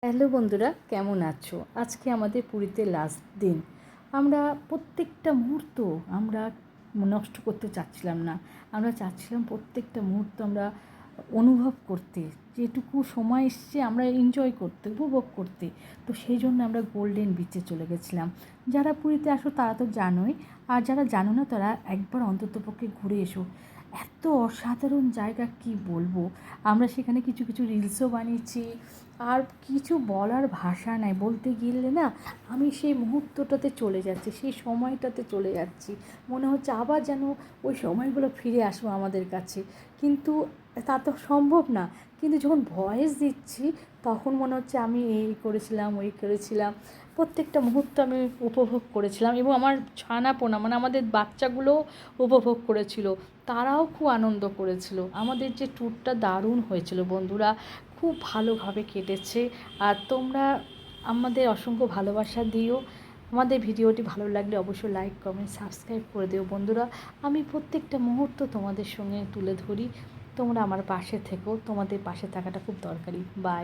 Hello বন্ধুরা, কেমন আছো? আজকে আমাদের পুরীতে লাস্ট দিন। আমরা প্রত্যেকটা মুহূর্ত আমরা নষ্ট করতে চাচ্ছিলাম না। আমরা চাচ্ছিলাম প্রত্যেকটা মুহূর্ত আমরা অনুভব করতে, যেটুকু সময় এসছে আমরা এনজয় করতে, উপভোগ করতে। তো সেই জন্য আমরা গোল্ডেন বিচে চলে গেছিলাম। যারা পুরীতে আসো তারা তো জানোই, আর যারা জানো না তারা একবার অন্ততপক্ষে ঘুরে এসো। এত অসাধারণ জায়গা, কি বলবো। আমরা সেখানে কিছু কিছু রিলসও বানিয়েছি, আর কিছু বলার ভাষা নাই। বলতে গেলে না, আমি সেই মুহূর্তটাতে চলে যাচ্ছি, সেই সময়টাতে চলে যাচ্ছি। মনে হচ্ছে আবার যেন ওই সময়গুলো ফিরে আসবো আমাদের কাছে, কিন্তু তা তো সম্ভব না। কিন্তু যখন ভয়েস দিচ্ছি তখন মনে হচ্ছে আমি এই করেছিলাম, ওই করেছিলাম। প্রত্যেকটা মুহূর্ত আমি উপভোগ করেছিলাম, এবং আমার ছানাপোনা মানে আমাদের বাচ্চাগুলোও উপভোগ করেছিল। তারাও খুব আনন্দ করেছিল। আমাদের যে ট্যুরটা দারুণ হয়েছিল বন্ধুরা, খুব ভালোভাবে কেটেছে। আর তোমরা আমাদের অসংখ্য ভালোবাসা দিও। আমাদের ভিডিওটি ভালো লাগলে অবশ্যই লাইক, কমেন্ট, সাবস্ক্রাইব করে দিও বন্ধুরা। আমি প্রত্যেকটা মুহূর্ত তোমাদের সঙ্গে তুলে ধরি। তোমরা আমার পাশে থেকো, তোমাদের পাশে থাকাটা খুব দরকারি। বাই।